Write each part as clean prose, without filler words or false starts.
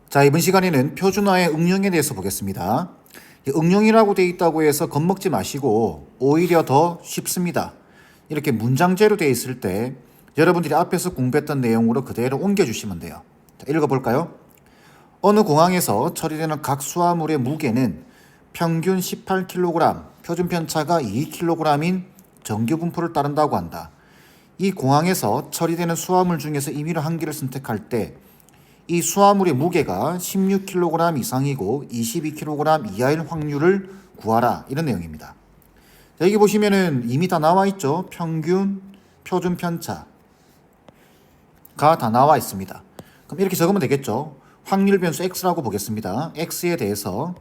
자, 이번 시간에는 표준화의 응용에 대해서 보겠습니다. 응용이라고 되어 있다고 해서 겁먹지 마시고 오히려 더 쉽습니다. 이렇게 문장제로 되어 있을 때 여러분들이 앞에서 공부했던 내용으로 그대로 옮겨주시면 돼요. 자, 읽어볼까요? 어느 공항에서 처리되는 각 수화물의 무게는 평균 18kg, 표준 편차가 2kg인 정규 분포를 따른다고 한다. 이 공항에서 처리되는 수화물 중에서 임의로 한 개를 선택할 때 이 수화물의 무게가 16kg 이상이고 22kg 이하일 확률을 구하라. 이런 내용입니다. 자, 여기 보시면은 이미 다 나와 있죠. 평균, 표준 편차가 다 나와 있습니다. 그럼 이렇게 적으면 되겠죠. 확률 변수 x라고 보겠습니다. x에 대해서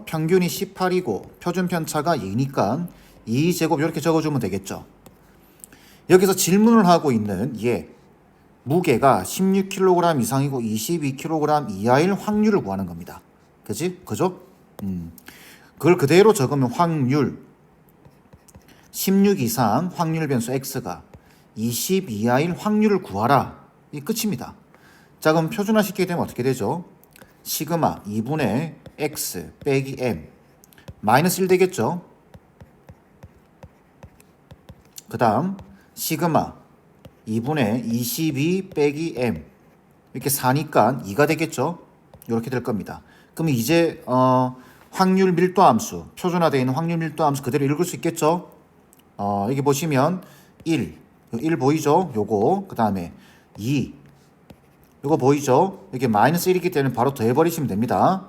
평균이 18이고 표준 편차가 2니까 2제곱 이렇게 적어주면 되겠죠. 여기서 질문을 하고 있는 얘 무게가 16kg 이상이고 22kg 이하일 확률을 구하는 겁니다. 그죠? 그걸 그대로 적으면 확률 16 이상 확률 변수 x가 20 이하일 확률을 구하라. 이 끝입니다. 자, 그럼 표준화 시키게 되면 어떻게 되죠? 시그마 2분의 x 빼기 m 마이너스 1 되겠죠? 그 다음 시그마 2분의 22 빼기 m 이렇게 4니까 2가 되겠죠? 이렇게 될 겁니다. 그럼 이제 확률 밀도 함수, 표준화되어 있는 확률 밀도 함수 그대로 읽을 수 있겠죠? 여기 보시면 1 보이죠? 요거 그 다음에 2 요거 보이죠? 이게 마이너스 1이기 때문에 바로 더해버리시면 됩니다.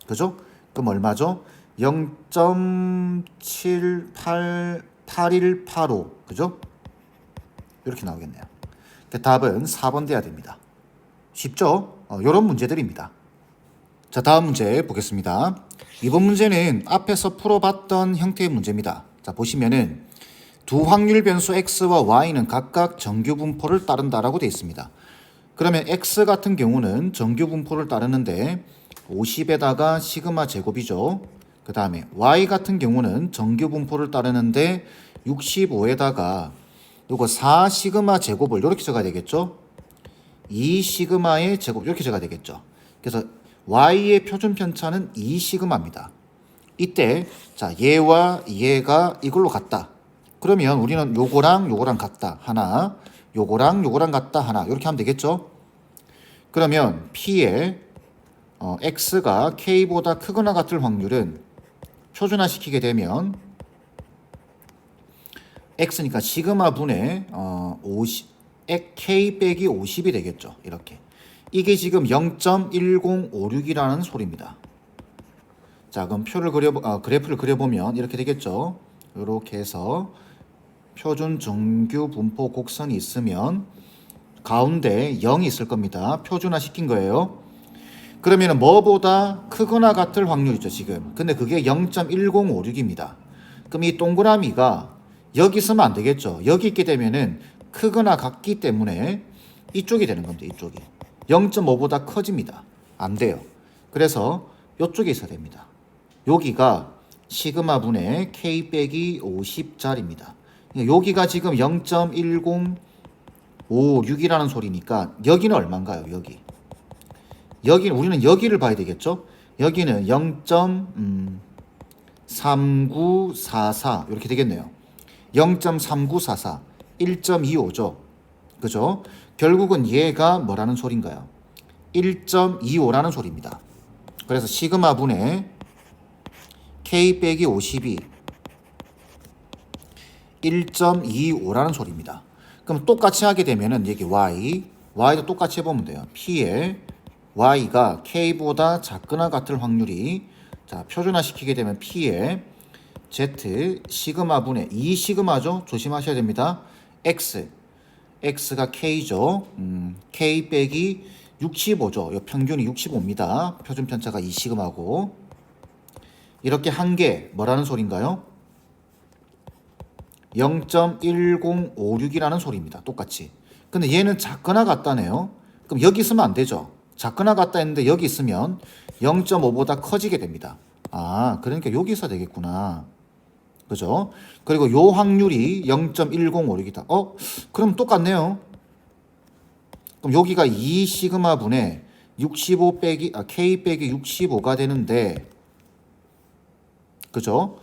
그죠? 그럼 얼마죠? 0.788185 그죠? 이렇게 나오겠네요. 답은 4번 돼야 됩니다. 쉽죠? 이런 문제들입니다. 자, 다음 문제 보겠습니다. 이번 문제는 앞에서 풀어봤던 형태의 문제입니다. 자, 보시면은 두 확률 변수 x와 y는 각각 정규 분포를 따른다라고 되어 있습니다. 그러면 x 같은 경우는 정규 분포를 따르는데 50에다가 시그마 제곱이죠. 그 다음에 y 같은 경우는 정규 분포를 따르는데 65에다가 요거 4 시그마 제곱을 이렇게 적어야 되겠죠. 2 시그마의 제곱 이렇게 적어야 되겠죠. 그래서 y의 표준 편차는 2 시그마입니다. 이때 자, 얘와 얘가 이걸로 같다. 그러면 우리는 요거랑 요거랑 같다. 하나. 요거랑 요거랑 같다. 하나. 이렇게 하면 되겠죠. 그러면 p의 x가 k보다 크거나 같을 확률은 표준화 시키게 되면 x니까 시그마 분의 50 k 빼기 50이 되겠죠. 이렇게. 이게 지금 0.1056이라는 소리입니다. 자, 그럼 그래프를 그려보면 이렇게 되겠죠. 이렇게 해서 표준 정규 분포 곡선이 있으면 가운데 0이 있을 겁니다. 표준화 시킨 거예요. 그러면 뭐보다 크거나 같을 확률이죠, 지금. 근데 그게 0.1056입니다. 그럼 이 동그라미가 여기 있으면 안 되겠죠. 여기 있게 되면은 크거나 같기 때문에 이쪽이 되는 겁니다. 이쪽이 0.5보다 커집니다. 안 돼요. 그래서 이쪽에 있어야 됩니다. 여기가 시그마 분의 k 빼기 50짜리입니다. 여기가 지금 0.1056이라는 소리니까 여기는 얼마인가요? 여기는 우리는 여기를 봐야 되겠죠. 여기는 0.3944 이렇게 되겠네요. 0.3944 1.25죠. 그죠? 결국은 얘가 뭐라는 소린가요? 1.25라는 소리입니다. 그래서 시그마 분의 k 빼기 50이 1.25라는 소리입니다. 그럼 똑같이 하게 되면은 여기 y도 똑같이 해보면 돼요. p의 y가 k보다 작거나 같을 확률이 자, 표준화 시키게 되면 p의 z 시그마 분의 2 시그마죠. 조심하셔야 됩니다. x가 k죠. k 빼기 65죠. 이 평균이 65입니다. 표준 편차가 2 시그마고 이렇게 한 개 뭐라는 소린가요? 0.1056이라는 소리입니다. 똑같이. 근데 얘는 작거나 같다네요. 그럼 여기 있으면 안 되죠. 작거나 같다 했는데 여기 있으면 0.5보다 커지게 됩니다. 아, 그러니까 여기 있어야 되겠구나. 그죠? 그리고 요 확률이 0.1056이다. 그럼 똑같네요. 그럼 여기가 2 시그마 분의 65 빼기 K 빼기 65가 되는데 그죠?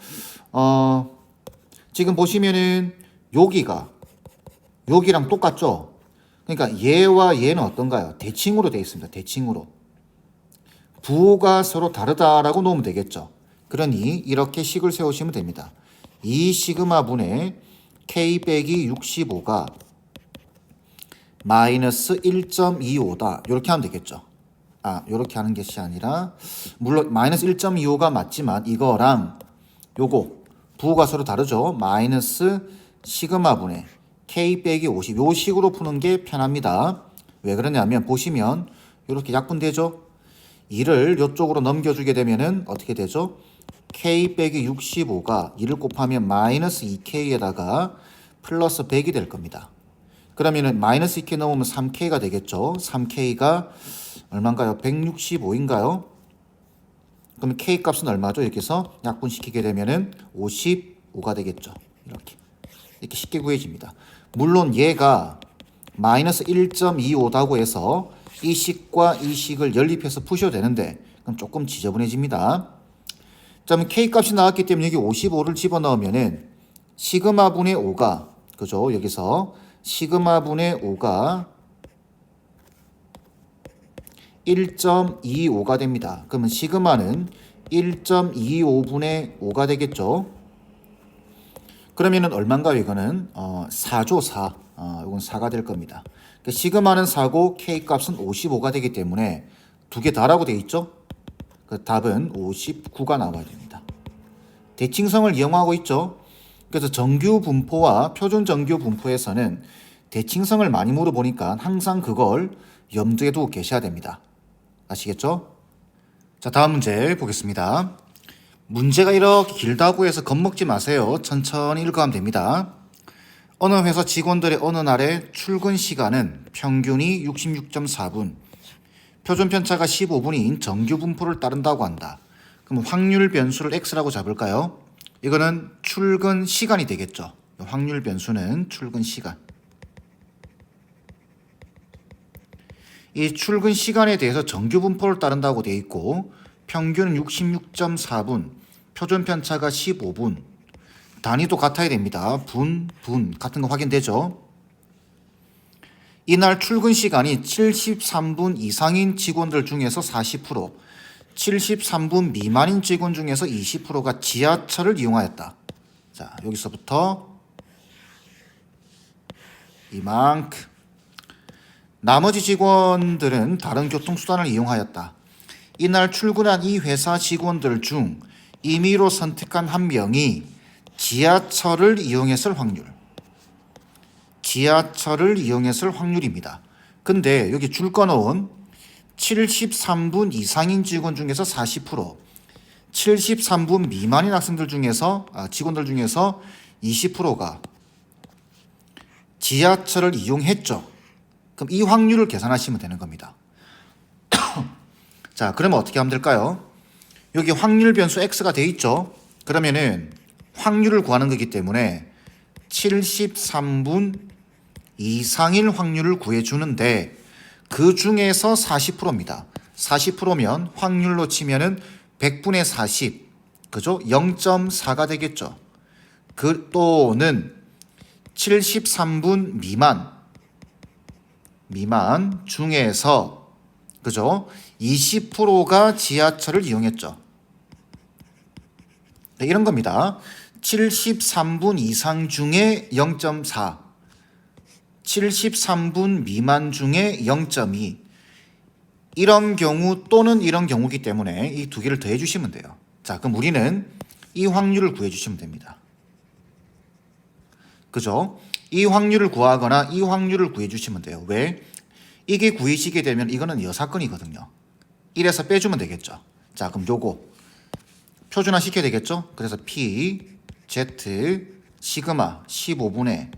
지금 보시면은 여기랑 똑같죠? 그러니까 얘와 얘는 어떤가요? 대칭으로 되어 있습니다. 대칭으로. 부호가 서로 다르다라고 놓으면 되겠죠. 그러니 이렇게 식을 세우시면 됩니다. 이 시그마 분의 K 빼기 65가 마이너스 1.25다. 이렇게 하면 되겠죠. 이렇게 하는 것이 아니라 물론 마이너스 1.25가 맞지만 이거랑 요거 부호가 서로 다르죠. 마이너스 시그마 분의 K 빼기 50 요 식으로 푸는 게 편합니다. 왜 그러냐면 보시면 이렇게 약분되죠. 이를 이쪽으로 넘겨주게 되면은 어떻게 되죠? K 빼기 65가 2를 곱하면 마이너스 2K에다가 플러스 100이 될 겁니다. 그러면은 마이너스 2K 넣으면 3K가 되겠죠. 3K가 얼마인가요? 165인가요? 그러면 K 값은 얼마죠? 이렇게 해서 약분시키게 되면은 55가 되겠죠. 이렇게 쉽게 구해집니다. 물론 얘가 마이너스 1.25다고 해서 이 식과 이 식을 연립해서 푸셔도 되는데 그럼 조금 지저분해집니다. 자, 그럼 K 값이 나왔기 때문에 여기 55를 집어넣으면은 시그마 분의 5가 그죠? 여기서 시그마 분의 5가 1.25가 됩니다. 그러면 시그마는 1.25분의 5가 되겠죠. 그러면은 얼마인가요? 이거는 4죠. 4. 이건 4가 될 겁니다. 그러니까 시그마는 4고 K 값은 55가 되기 때문에 두 개 다라고 되어 있죠. 그 답은 59가 나와야 됩니다. 대칭성을 이용하고 있죠. 그래서 정규 분포와 표준 정규 분포에서는 대칭성을 많이 물어보니까 항상 그걸 염두에 두고 계셔야 됩니다. 아시겠죠? 자, 다음 문제 보겠습니다. 문제가 이렇게 길다고 해서 겁먹지 마세요. 천천히 읽어가면 됩니다. 어느 회사 직원들의 어느 날의 출근 시간은 평균이 66.4분, 표준 편차가 15분인 정규 분포를 따른다고 한다. 그럼 확률 변수를 x라고 잡을까요? 이거는 출근 시간이 되겠죠. 확률 변수는 출근 시간. 이 출근 시간에 대해서 정규 분포를 따른다고 되어 있고 평균은 66.4분, 표준 편차가 15분, 단위도 같아야 됩니다. 분 같은 거 확인되죠? 이날 출근 시간이 73분 이상인 직원들 중에서 40%, 73분 미만인 직원 중에서 20%가 지하철을 이용하였다. 자, 여기서부터 이만큼. 나머지 직원들은 다른 교통수단을 이용하였다. 이날 출근한 이 회사 직원들 중 임의로 선택한 한 명이 지하철을 이용했을 확률. 지하철을 이용했을 확률입니다. 근데 여기 줄 꺼놓은 73분 이상인 직원 중에서 40%, 73분 미만인 학생들 중에서 직원들 중에서 20%가 지하철을 이용했죠. 그럼 이 확률을 계산하시면 되는 겁니다. 자, 그러면 어떻게 하면 될까요? 여기 확률 변수 x가 돼 있죠. 그러면은 확률을 구하는 거기 때문에 73분 이상일 확률을 구해주는데 그 중에서 40%입니다. 40%면 확률로 치면은 100분의 40, 그죠? 0.4가 되겠죠. 그 또는 73분 미만 중에서 그죠? 20%가 지하철을 이용했죠. 네, 이런 겁니다. 73분 이상 중에 0.4, 73분 미만 중에 0.2. 이런 경우 또는 이런 경우이기 때문에 이 두 개를 더해 주시면 돼요. 자, 그럼 우리는 이 확률을 구해 주시면 됩니다. 그죠? 이 확률을 구하거나 이 확률을 구해 주시면 돼요. 왜? 이게 구해지게 되면 이거는 여사건이거든요. 1에서 빼주면 되겠죠. 자, 그럼 요거 표준화 시켜야 되겠죠? 그래서 P, Z, 시그마 15분의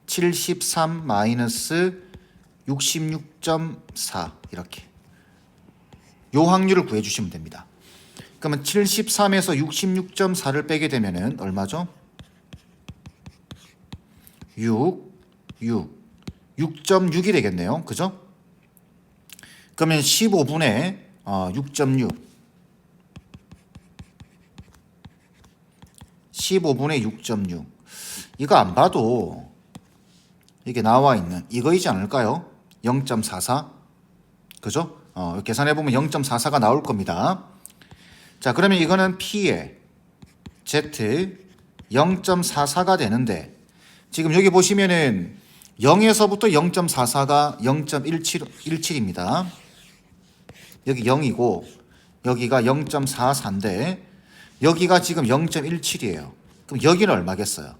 73 마이너스 66.4 이렇게 요 확률을 구해주시면 됩니다. 그러면 73에서 66.4를 빼게 되면은 얼마죠? 6.6이 되겠네요. 그죠? 그러면 15분의 6.6 15분의 6.6 이거 안 봐도 이게 나와 있는 이거이지 않을까요? 0.44 그죠? 계산해보면 0.44가 나올 겁니다. 자, 그러면 이거는 P에 Z 0.44가 되는데 지금 여기 보시면은 0에서부터 0.44가 0.17입니다. 여기 0이고 여기가 0.44인데 여기가 지금 0.17이에요. 그럼 여기는 얼마겠어요?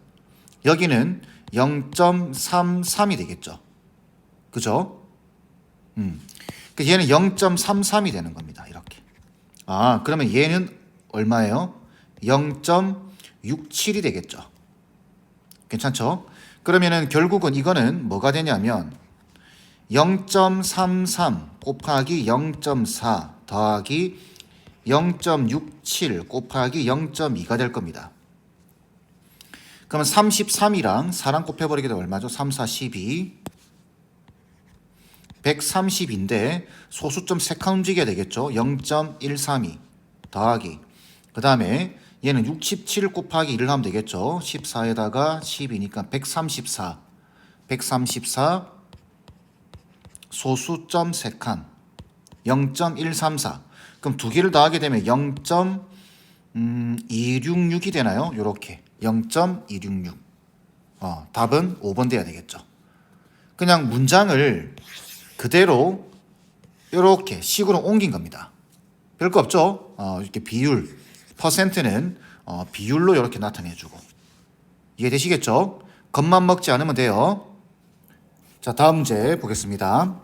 여기는 0.33이 되겠죠. 그죠? 얘는 0.33이 되는 겁니다. 이렇게. 그러면 얘는 얼마예요? 0.67이 되겠죠. 괜찮죠? 그러면은 결국은 이거는 뭐가 되냐면 0.33 곱하기 0.4 더하기 0.67 곱하기 0.2가 될 겁니다. 그러면 33이랑 4랑 곱해버리게 되면 얼마죠? 3, 4, 12 130인데 소수점 3칸 움직여야 되겠죠. 0.132 더하기 그 다음에 얘는 67 곱하기 1을 하면 되겠죠. 14에다가 12니까 134 소수점 3칸 0.134 그럼 두 개를 더하게 되면 0.266이 되나요? 요렇게 0.266 답은 5번 돼야 되겠죠. 그냥 문장을 그대로 이렇게 식으로 옮긴 겁니다. 별거 없죠. 이렇게 비율 퍼센트는 비율로 이렇게 나타내주고 이해되시겠죠? 겉만 먹지 않으면 돼요. 자, 다음 문제 보겠습니다.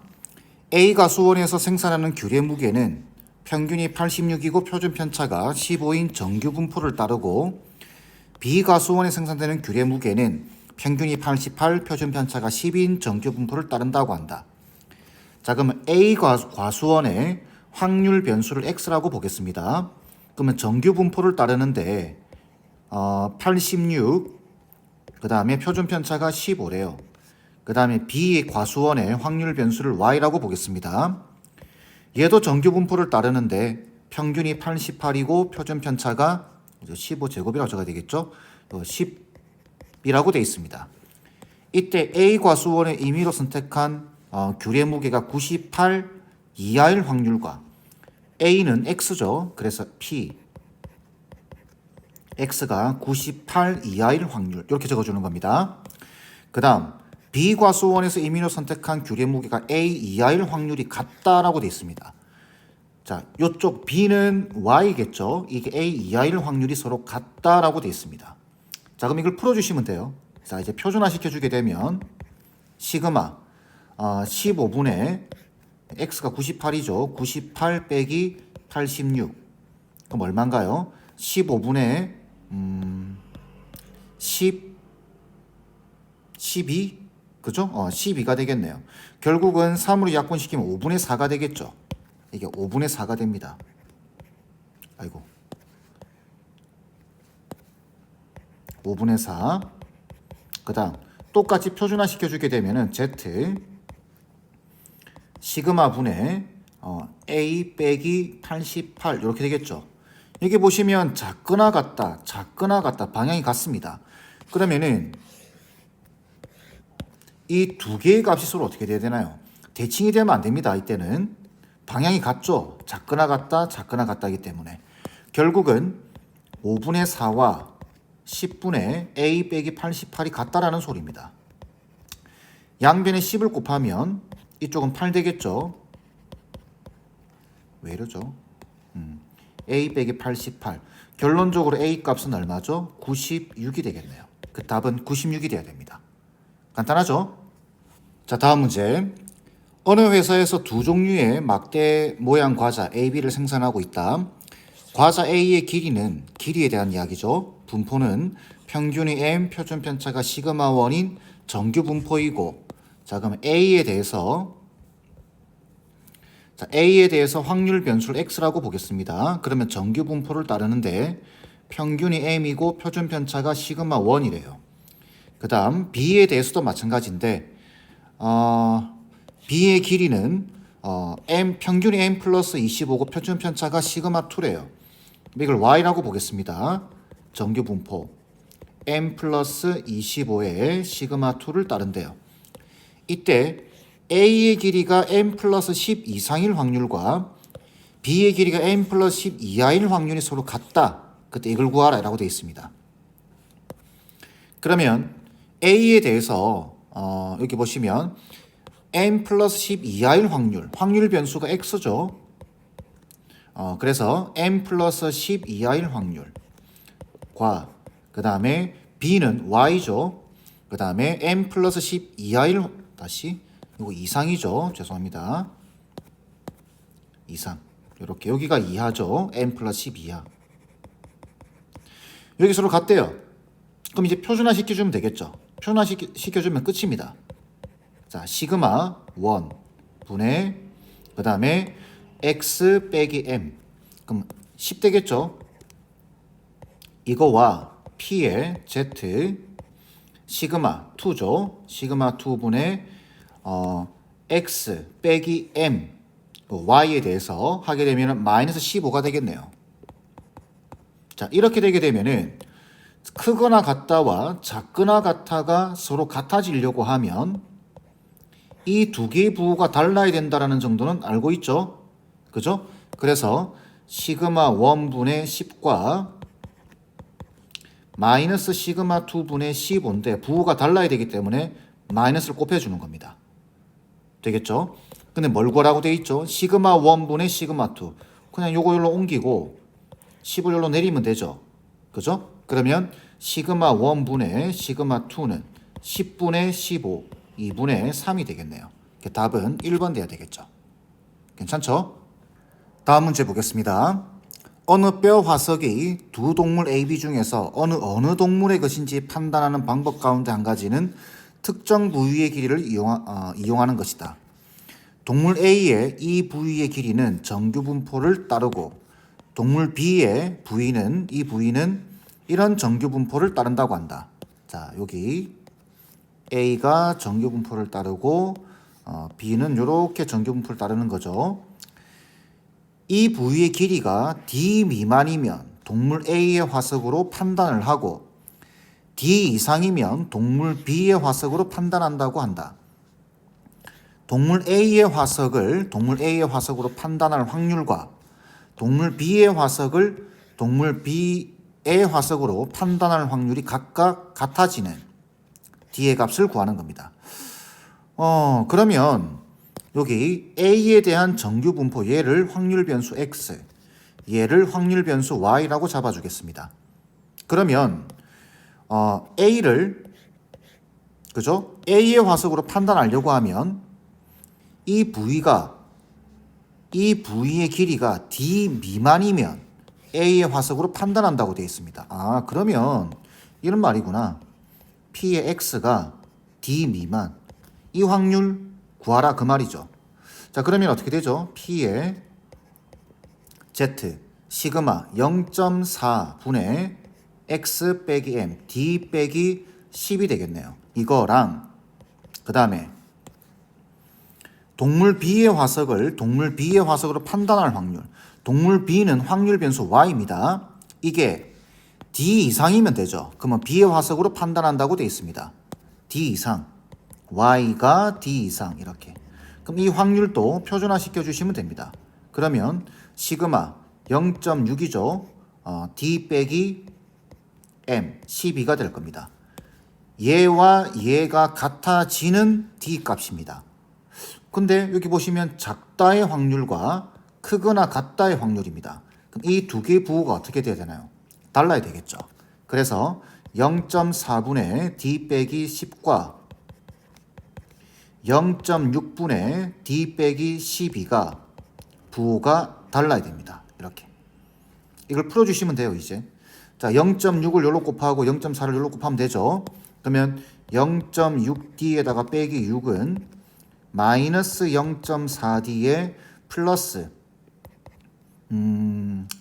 A가 수원에서 생산하는 귤의 무게는 평균이 86이고 표준 편차가 15인 정규 분포를 따르고 B가 수원에 생산되는 귤의 무게는 평균이 88, 표준 편차가 10인 정규 분포를 따른다고 한다. 자, 그러면 A 과수원의 확률 변수를 X라고 보겠습니다. 그러면 정규 분포를 따르는데 86, 그 다음에 표준 편차가 15래요. 그 다음에 B 과수원의 확률 변수를 Y라고 보겠습니다. 얘도 정규 분포를 따르는데 평균이 88이고 표준 편차가 15제곱이라고 적어야 되겠죠. 10이라고 되어 있습니다. 이때 A 과수원의 임의로 선택한 귤의 무게가 98 이하일 확률과 A는 X죠. 그래서 P X가 98 이하일 확률 이렇게 적어주는 겁니다. 그 다음 B 과수원에서 임의로 선택한 귤의 무게가 A 이하일 확률이 같다라고 되어 있습니다. 자, 이쪽 B는 Y겠죠. 이게 A 이하일 확률이 서로 같다라고 되어 있습니다. 자, 그럼 이걸 풀어주시면 돼요. 자, 이제 표준화 시켜주게 되면 시그마 15분의 X가 98이죠. 98 빼기 86 그럼 얼마인가요? 15분의 12 그죠? 12가 되겠네요. 결국은 3으로 약분시키면 5분의 4가 되겠죠. 이게 5분의 4가 됩니다. 아이고 5분의 4 그 다음 똑같이 표준화 시켜주게 되면은 Z 시그마 분의 A 빼기 88 이렇게 되겠죠. 여기 보시면 작거나 같다 방향이 같습니다. 그러면은 이 두 개의 값이 서로 어떻게 돼야 되나요? 대칭이 되면 안 됩니다. 이때는 방향이 같죠. 작거나 같다이기 때문에 결국은 5분의 4와 10분의 A 빼기 88이 같다라는 소리입니다. 양변에 10을 곱하면 이쪽은 8 되겠죠. 왜 이러죠? A 빼기 88 결론적으로 A 값은 얼마죠? 96이 되겠네요. 그 답은 96이 돼야 됩니다. 간단하죠? 자, 다음 문제. 어느 회사에서 두 종류의 막대 모양 과자 A, B를 생산하고 있다. 과자 A의 길이는 길이에 대한 이야기죠. 분포는 평균이 M, 표준 편차가 시그마 원인 정규 분포이고 자, 그럼 A에 대해서 확률 변수를 X라고 보겠습니다. 그러면 정규 분포를 따르는데 평균이 M이고 표준 편차가 시그마 1이래요. 그 다음 B에 대해서도 마찬가지인데 B의 길이는 m 평균이 m 플러스 25고 표준 편차가 시그마 2래요. 이걸 y라고 보겠습니다. 정규 분포 m 플러스 25에 시그마 2를 따른대요. 이때 A의 길이가 m 플러스 10 이상일 확률과 B의 길이가 m 플러스 10 이하일 확률이 서로 같다. 그때 이걸 구하라 라고 되어 있습니다. 그러면 A에 대해서 여기 보시면 m 플러스 10 이하일 확률 변수가 x죠. 그래서 m 플러스 10 이하일 확률과 그 다음에 b는 y죠. 그 다음에 m 플러스 10 이하일 다시 이거 이상이죠. 죄송합니다. 이상 이렇게 여기가 이하죠. m 플러스 10 이하. 여기 서로 같대요. 그럼 이제 표준화 시켜주면 되겠죠. 표준화 시켜주면 끝입니다. 자, 시그마 1 분의 그 다음에 x 빼기 m 그럼 10 되겠죠. 이거와 p의 z 시그마 2죠. 시그마 2분의 x 빼기 m y에 대해서 하게 되면 마이너스 15가 되겠네요. 자, 이렇게 되게 되면은 크거나 같다와 작거나 같다가 서로 같아지려고 하면 이 두 개의 부호가 달라야 된다라는 정도는 알고 있죠. 그죠? 그래서 시그마 1분의 10과 마이너스 시그마 2분의 15인데 부호가 달라야 되기 때문에 마이너스를 곱해주는 겁니다. 되겠죠? 근데 뭘 구하라고 돼 있죠? 시그마 1분의 시그마 2 그냥 요거 여기로 옮기고 10을 여기로 내리면 되죠. 그죠? 그러면 시그마 1분의 시그마 2는 10분의 15 2분의 3이 되겠네요. 답은 1번 돼야 되겠죠. 괜찮죠? 다음 문제 보겠습니다. 어느 뼈 화석이 두 동물 A, B 중에서 어느 동물의 것인지 판단하는 방법 가운데 한 가지는 특정 부위의 길이를 이용하는 것이다. 동물 A의 이 부위의 길이는 정규 분포를 따르고 동물 B의 이 부위는 이런 정규 분포를 따른다고 한다. 자, 여기 A가 정규 분포를 따르고 B는 이렇게 정규 분포를 따르는 거죠. 이 부위의 길이가 D 미만이면 동물 A의 화석으로 판단을 하고 D 이상이면 동물 B의 화석으로 판단한다고 한다. 동물 A의 화석으로 판단할 확률과 동물 B의 화석을 동물 B의 화석으로 판단할 확률이 각각 같아지는 D의 값을 구하는 겁니다. 그러면 여기 A에 대한 정규 분포 얘를 확률 변수 X, 얘를 확률 변수 Y라고 잡아주겠습니다. 그러면 A를 그죠? A의 화석으로 판단하려고 하면 이 부위의 길이가 D 미만이면 A의 화석으로 판단한다고 되어 있습니다. 아, 그러면 이런 말이구나. P의 X가 D 미만 이 확률 구하라 그 말이죠. 자, 그러면 어떻게 되죠? P의 Z 시그마 0.4 분의 X 빼기 M D 빼기 10이 되겠네요. 이거랑 그 다음에 동물 B의 화석으로 판단할 확률. 동물 B는 확률 변수 Y입니다. 이게 D 이상이면 되죠. 그러면 B의 화석으로 판단한다고 되어 있습니다. D 이상. Y가 D 이상 이렇게. 그럼 이 확률도 표준화 시켜주시면 됩니다. 그러면 시그마 0.6이죠. D 빼기 M 12가 될 겁니다. 얘와 얘가 같아지는 D 값입니다. 근데 여기 보시면 작다의 확률과 크거나 같다의 확률입니다. 그럼 이 두 개의 부호가 어떻게 돼야 되나요? 달라야 되겠죠. 그래서 0.4분의 D 빼기 10과 0.6분의 D 빼기 12가 부호가 달라야 됩니다. 이렇게. 이걸 풀어주시면 돼요, 이제. 자, 0.6을 요로 곱하고 0.4를 요로 곱하면 되죠. 그러면 0.6D에다가 빼기 6은 마이너스 0.4D에 플러스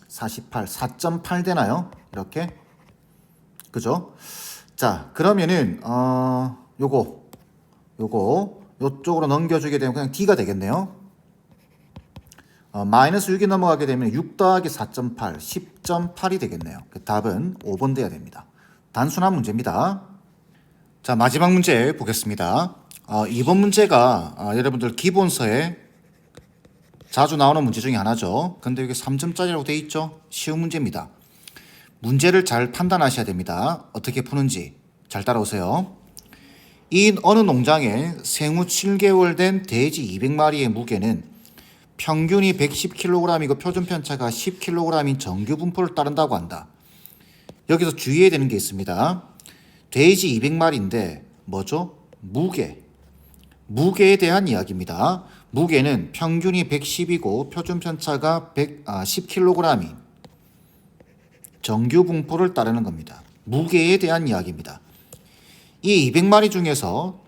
48, 4.8 되나요? 이렇게. 그죠? 자, 그러면은 요거 요쪽으로 넘겨주게 되면 그냥 D가 되겠네요. 마이너스 6이 넘어가게 되면 6 더하기 4.8, 10.8이 되겠네요. 답은 5번 돼야 됩니다. 단순한 문제입니다. 자, 마지막 문제 보겠습니다. 이번 문제가 여러분들 기본서에 자주 나오는 문제 중에 하나죠. 근데 이게 3점짜리라고 되어 있죠. 쉬운 문제입니다. 문제를 잘 판단하셔야 됩니다. 어떻게 푸는지 잘 따라오세요. 이 어느 농장에 생후 7개월 된 돼지 200마리의 무게는 평균이 110kg이고 표준 편차가 10kg인 정규 분포를 따른다고 한다. 여기서 주의해야 되는 게 있습니다. 돼지 200마리인데 뭐죠? 무게에 대한 이야기입니다. 무게는 평균이 110이고 표준 편차가 10kg인 정규 분포를 따르는 겁니다. 무게에 대한 이야기입니다. 이 200마리 중에서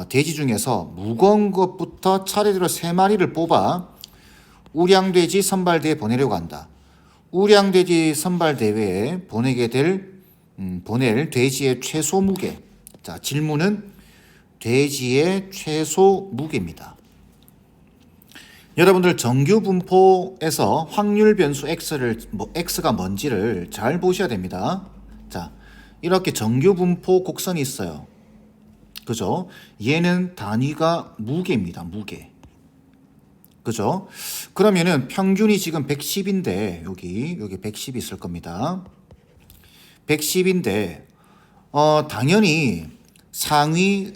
돼지 중에서 무거운 것부터 차례대로 3마리를 뽑아 우량돼지 선발대회에 보내려고 한다. 우량돼지 선발대회에 보낼 돼지의 최소 무게. 자, 질문은 돼지의 최소 무게입니다. 여러분들 정규 분포에서 확률 변수 x가 뭔지를 잘 보셔야 됩니다. 자, 이렇게 정규 분포 곡선이 있어요. 그죠? 얘는 단위가 무게입니다. 무게. 그죠? 그러면은 평균이 지금 110인데 여기 110이 있을 겁니다. 110인데 당연히 상위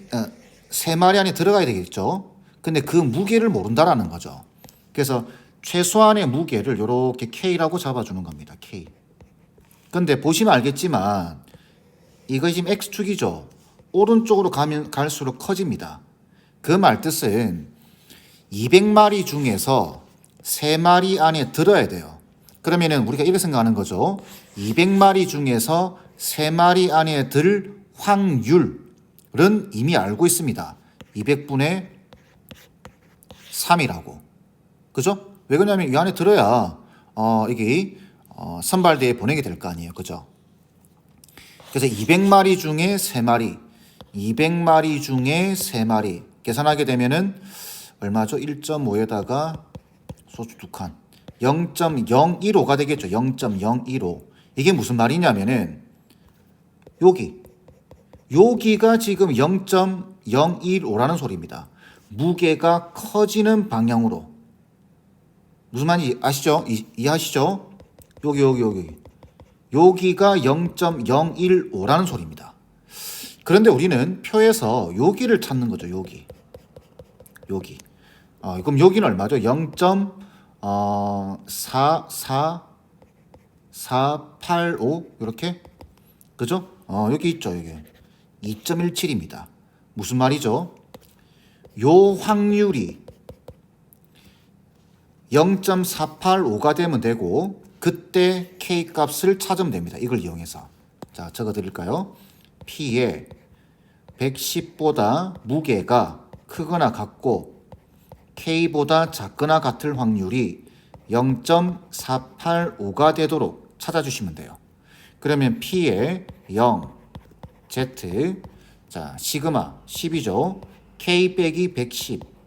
3마리 안에 들어가야 되겠죠. 근데 그 무게를 모른다라는 거죠. 그래서 최소한의 무게를 이렇게 K라고 잡아주는 겁니다. K. 근데 보시면 알겠지만 이거 지금 X축이죠. 오른쪽으로 갈수록 커집니다. 그 말 뜻은 200마리 중에서 3마리 안에 들어야 돼요. 그러면은 우리가 이렇게 생각하는 거죠. 200마리 중에서 3마리 안에 들 확률은 이미 알고 있습니다. 200분의 3이라고. 그죠? 왜 그러냐면 이 안에 들어야 이게 선발대회에 보내게 될 거 아니에요. 그죠? 그래서 200마리 중에 3마리, 200마리 중에 3마리 계산하게 되면은 얼마죠? 1.5에다가 소수 2칸 0.015가 되겠죠. 0.015. 이게 무슨 말이냐면은 여기가 지금 0.015라는 소리입니다. 무게가 커지는 방향으로. 무슨 말인지 아시죠? 이해하시죠? 여기가 0.015라는 소리입니다. 그런데 우리는 표에서 여기를 찾는 거죠. 여기. 그럼 여기는 얼마죠? 0.445 이렇게. 그죠? 여기 있죠. 여기 2.17입니다. 무슨 말이죠? 요 확률이 0.485가 되면 되고 그때 K 값을 찾으면 됩니다. 이걸 이용해서. 자, 적어 드릴까요? P에 110보다 무게가 크거나 같고 K보다 작거나 같을 확률이 0.485가 되도록 찾아주시면 돼요. 그러면 P에 0, Z, 자, 시그마 10이죠. K 빼기 110.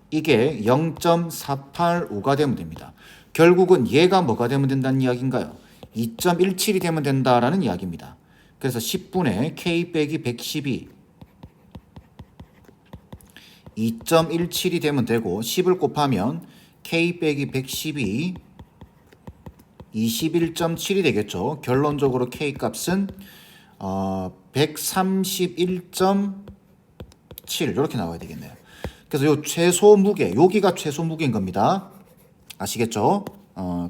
이게 0.485가 되면 됩니다. 결국은 얘가 뭐가 되면 된다는 이야기인가요? 2.17이 되면 된다라는 이야기입니다. 그래서 10분의 K 빼기 110이 2.17이 되면 되고 10을 곱하면 K 빼기 110이 21.7이 되겠죠. 결론적으로 K 값은 131.7 이렇게 나와야 되겠네요. 그래서 요 최소 무게, 여기가 최소 무게인 겁니다. 아시겠죠?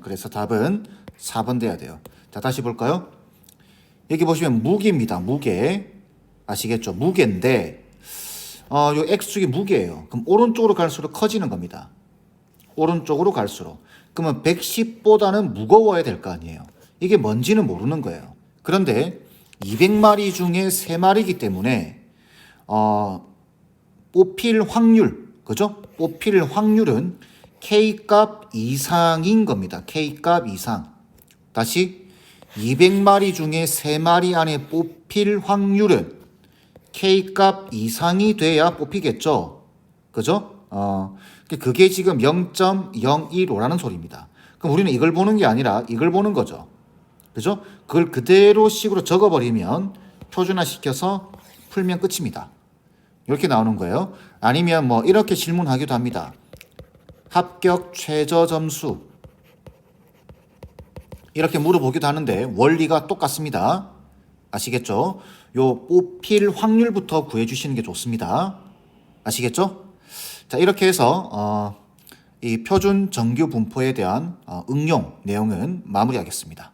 그래서 답은 4번 돼야 돼요. 자, 다시 볼까요? 여기 보시면 무게입니다. 무게. 아시겠죠? 무게인데 요 X축이 무게예요. 그럼 오른쪽으로 갈수록 커지는 겁니다. 오른쪽으로 갈수록. 그러면 110보다는 무거워야 될 거 아니에요. 이게 뭔지는 모르는 거예요. 그런데 200마리 중에 3마리이기 때문에 뽑힐 확률, 그죠? 뽑힐 확률은 K값 이상인 겁니다. K값 이상. 다시 200마리 중에 3마리 안에 뽑힐 확률은 K값 이상이 돼야 뽑히겠죠. 그죠? 그게 지금 0.015라는 소리입니다. 그럼 우리는 이걸 보는 게 아니라 이걸 보는 거죠. 그죠? 그걸 그대로 식으로 적어버리면 표준화시켜서 풀면 끝입니다. 이렇게 나오는 거예요. 아니면 뭐 이렇게 질문하기도 합니다. 합격 최저 점수 이렇게 물어보기도 하는데 원리가 똑같습니다. 아시겠죠? 요 뽑힐 확률부터 구해주시는 게 좋습니다. 아시겠죠? 자, 이렇게 해서 이 표준 정규 분포에 대한 응용 내용은 마무리하겠습니다.